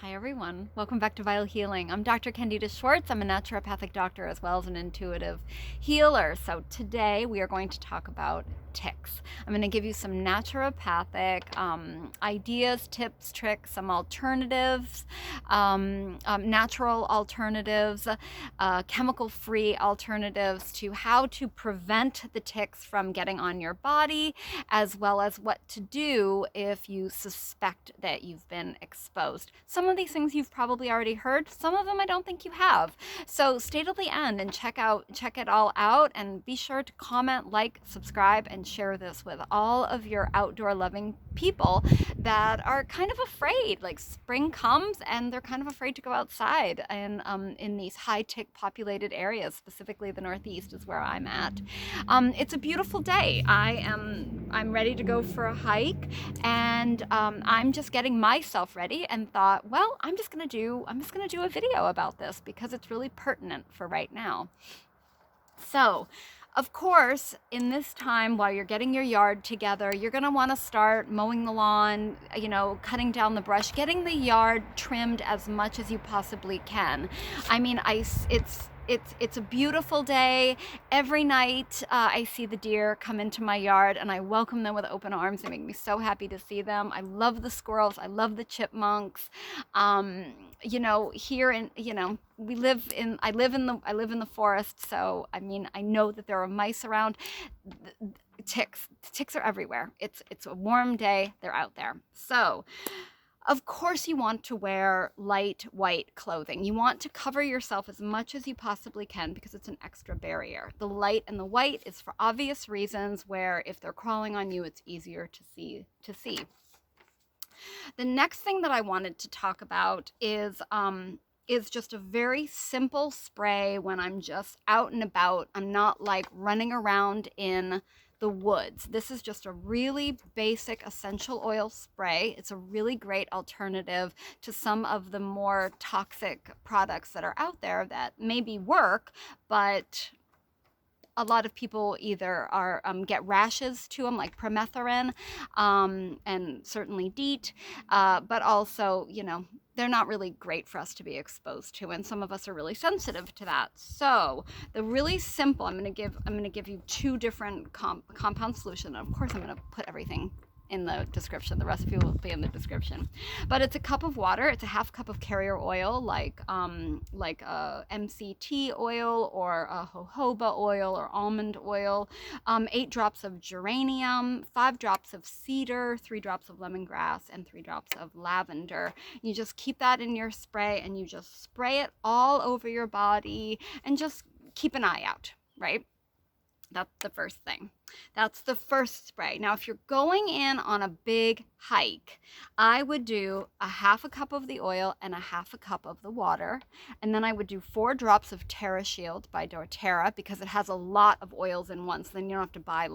Hi everyone, welcome back to Vital Healing. I'm Dr. Candida Schwartz. I'm a naturopathic doctor as well as an intuitive healer. So today we are going to talk about ticks. I'm going to give you some naturopathic ideas, tips, tricks, some alternatives, natural alternatives, chemical-free alternatives to how to prevent the ticks from getting on your body, as well as what to do if you suspect that you've been exposed. Some of these things you've probably already heard. Some of them I don't think you have. So stay till the end and check it all out, and be sure to comment, like, subscribe, and share this with all of your outdoor loving people that are kind of afraid. Like, spring comes and they're kind of afraid to go outside, and in these high tick populated areas, specifically the Northeast is where I'm at. It's a beautiful day. I'm ready to go for a hike, and I'm just getting myself ready, and thought, well, I'm just gonna do a video about this because it's really pertinent for right now. So, of course, in this time while you're getting your yard together, you're going to want to start mowing the lawn, cutting down the brush, getting the yard trimmed as much as you possibly can. I mean, it's a beautiful day. Every night I see the deer come into my yard, and I welcome them with open arms. They make me so happy to see them. I love the squirrels. I love the chipmunks. Here in, I live in the forest, so I mean, I know that there are mice around. Ticks are everywhere. It's a warm day. They're out there. So, of course, you want to wear light white clothing. You want to cover yourself as much as you possibly can because it's an extra barrier. The light and the white is for obvious reasons, where if they're crawling on you, it's easier to see. The next thing that I wanted to talk about is just a very simple spray when I'm just out and about. I'm not like running around in the woods. This is just a really basic essential oil spray. It's a really great alternative to some of the more toxic products that are out there that maybe work, but a lot of people either get rashes to them, like permethrin, and certainly DEET, but also, they're not really great for us to be exposed to, and some of us are really sensitive to that. So the really simple, I'm going to give you two different compound solution. Of course, I'm going to put everything in the description. The recipe will be in the description. But it's a cup of water. It's a half cup of carrier oil, like a MCT oil or a jojoba oil or almond oil, 8 drops of geranium, 5 drops of cedar, 3 drops of lemongrass, and 3 drops of lavender. You just keep that in your spray, and you just spray it all over your body, and just keep an eye out, right? That's the first thing. That's the first spray. Now, if you're going in on a big hike, I would do a half a cup of the oil and a half a cup of the water. And then I would do 4 drops of terrashield by doTERRA, because it has a lot of oils in one. So then you don't have to buy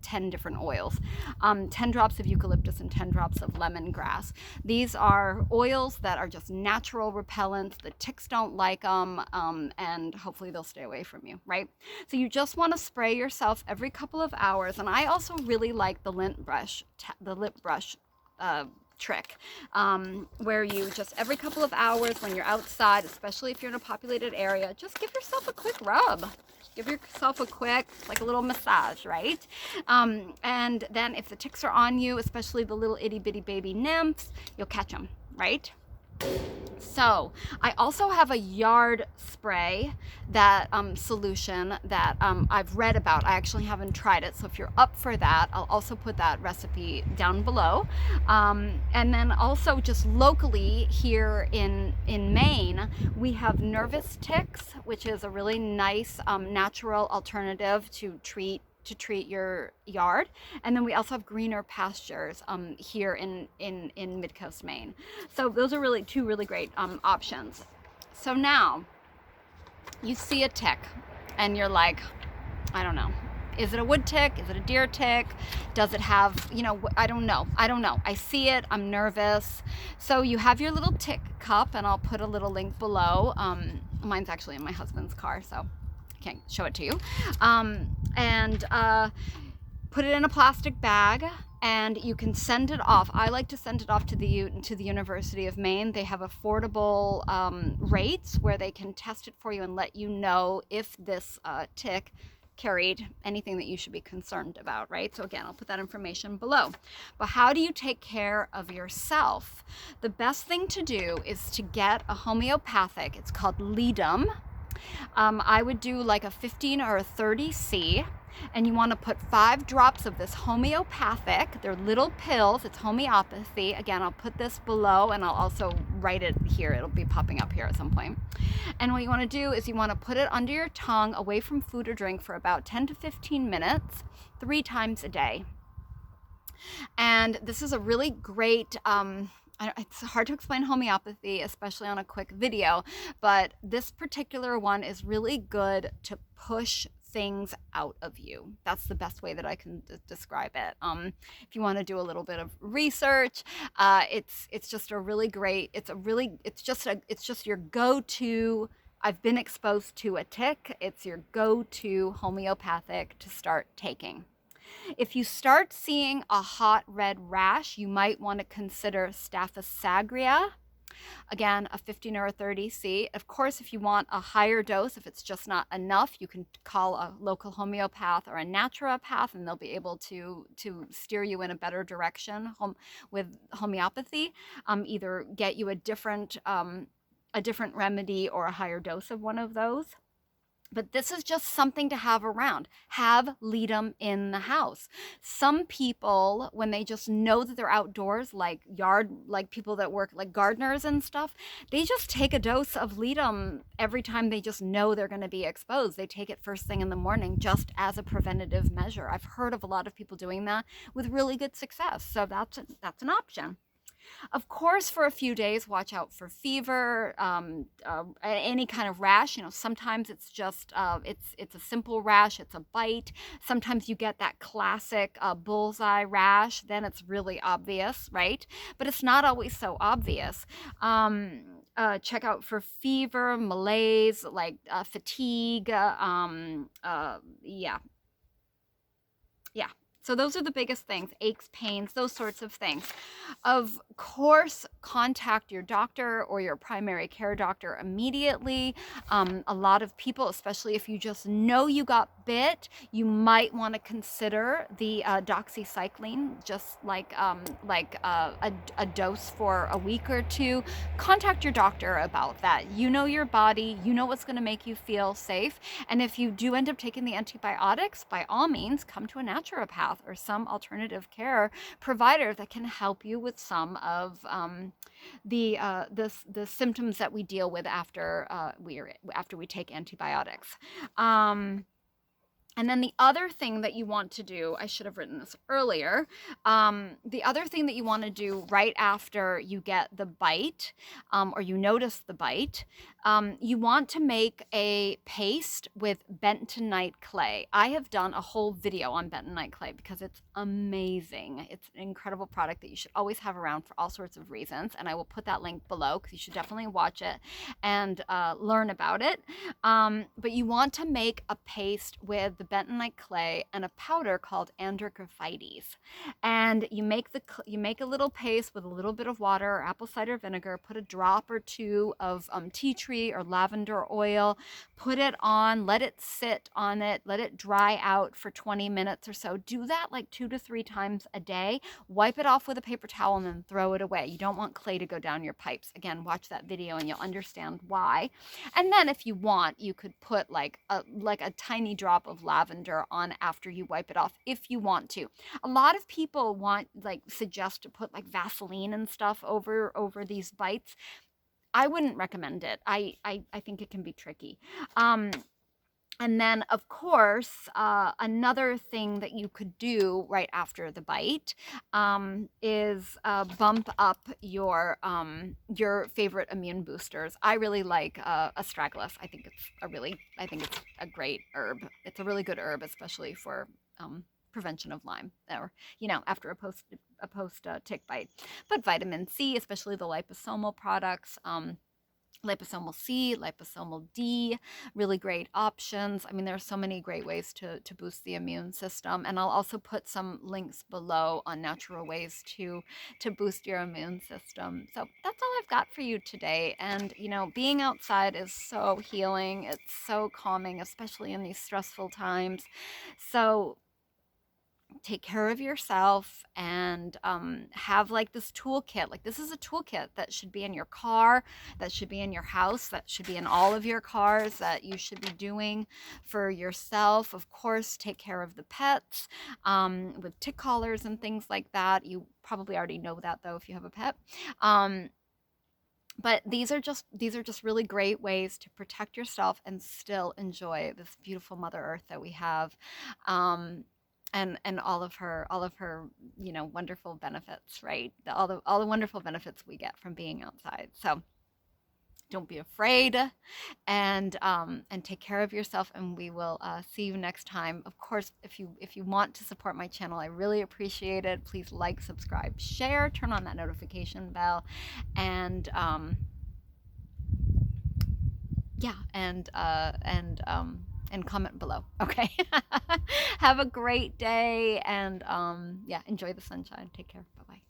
10 different oils, 10 drops of eucalyptus and 10 drops of lemongrass. These are oils that are just natural repellents. The ticks don't like them, and hopefully they'll stay away from you, right? So you just want to spray yourself every couple of hours. And I also really like the lip brush trick, where you just every couple of hours when you're outside, especially if you're in a populated area, just give yourself a quick rub. Give yourself a quick, like a little massage, right? And then if the ticks are on you, especially the little itty bitty baby nymphs, you'll catch them, right? So I also have a yard spray that solution that I've read about. I actually haven't tried it, so if you're up for that, I'll also put that recipe down below. And then also just locally here in Maine, we have nervous ticks, which is a really nice natural alternative to treat your yard. And then we also have greener pastures here in Midcoast Maine. So those are two really great options. So now you see a tick and you're like, I don't know. Is it a wood tick? Is it a deer tick? Does it have, I don't know. I see it. I'm nervous. So you have your little tick cup, and I'll put a little link below. Mine's actually in my husband's car, so can't show it to you, and put it in a plastic bag, and you can send it off. I like to send it off to the University of Maine. They have affordable rates where they can test it for you and let you know if this tick carried anything that you should be concerned about, right? So again, I'll put that information below. But how do you take care of yourself? The best thing to do is to get a homeopathic. It's called Ledum. I would do like a 15 or a 30C, and you want to put 5 drops of this homeopathic. They're little pills. It's homeopathy. Again, I'll put this below, and I'll also write it here. It'll be popping up here at some point. And what you want to do is you want to put it under your tongue away from food or drink for about 10 to 15 minutes, 3 times a day. And this is a really great, it's hard to explain homeopathy, especially on a quick video, but this particular one is really good to push things out of you. That's the best way that I can describe it. If you want to do a little bit of research, it's just a really great, it's just your go-to. I've been exposed to a tick. It's your go-to homeopathic to start taking. If you start seeing a hot red rash, you might want to consider Staphysagria. Again, a 15 or a 30C. Of course, if you want a higher dose, if it's just not enough, you can call a local homeopath or a naturopath, and they'll be able to steer you in a better direction with homeopathy. Either get you a different remedy or a higher dose of one of those. But this is just something to have around. Have Ledum in the house. Some people, when they just know that they're outdoors, like people that work like gardeners and stuff, they just take a dose of Ledum every time they just know they're going to be exposed. They take it first thing in the morning just as a preventative measure. I've heard of a lot of people doing that with really good success. So that's an option. Of course, for a few days, watch out for fever, any kind of rash. Sometimes it's just, it's a simple rash, it's a bite. Sometimes you get that classic bullseye rash, then it's really obvious, right? But it's not always so obvious. Check out for fever, malaise, like fatigue, yeah. So those are the biggest things, aches, pains, those sorts of things. Of course, contact your doctor or your primary care doctor immediately. A lot of people, especially if you just know you got bit, you might want to consider the doxycycline, just like a dose for a week or 2. Contact your doctor about that. You know your body, you know what's going to make you feel safe. And if you do end up taking the antibiotics, by all means, come to a naturopath or some alternative care provider that can help you with some of the symptoms that we deal with after we take antibiotics. And then the other thing that you want to do, I should have written this earlier, the other thing that you want to do right after you get the bite, or you notice the bite, you want to make a paste with bentonite clay. I have done a whole video on bentonite clay because it's amazing. It's an incredible product that you should always have around for all sorts of reasons, and I will put that link below because you should definitely watch it and learn about it. But you want to make a paste with the bentonite clay and a powder called androcophytes. And you make a little paste with a little bit of water or apple cider vinegar, put a drop or 2 of tea tree or lavender oil, put it on, let it sit on it, let it dry out for 20 minutes or so. Do that like 2 to 3 times a day. Wipe it off with a paper towel and then throw it away. You don't want clay to go down your pipes. Again, watch that video and you'll understand why. And then if you want, you could put like a tiny drop of lavender on after you wipe it off if you want to. A lot of people suggest to put like Vaseline and stuff over these bites. I wouldn't recommend it. I think it can be tricky. And then, of course, another thing that you could do right after the bite is bump up your favorite immune boosters. I really like astragalus. I think it's a great herb. It's a really good herb, especially for prevention of Lyme, or after a post tick bite. But vitamin C, especially the liposomal products. liposomal C, liposomal D, really great options. I mean, there are so many great ways to boost the immune system. And I'll also put some links below on natural ways to boost your immune system. So that's all I've got for you today. And, you know, being outside is so healing. It's so calming, especially in these stressful times. So take care of yourself and have like this toolkit. Like, this is a toolkit that should be in your car, that should be in your house, that should be in all of your cars, that you should be doing for yourself. Of course, take care of the pets with tick collars and things like that. You probably already know that though if you have a pet. But these are just really great ways to protect yourself and still enjoy this beautiful Mother Earth that we have. And all of her wonderful benefits, right? All the wonderful benefits we get from being outside. So don't be afraid, and take care of yourself, and we will see you next time. Of course, if you want to support my channel, I really appreciate it. Please like, subscribe, share, turn on that notification bell, and yeah, and comment below. Okay. Have a great day, and yeah, enjoy the sunshine. Take care. Bye bye.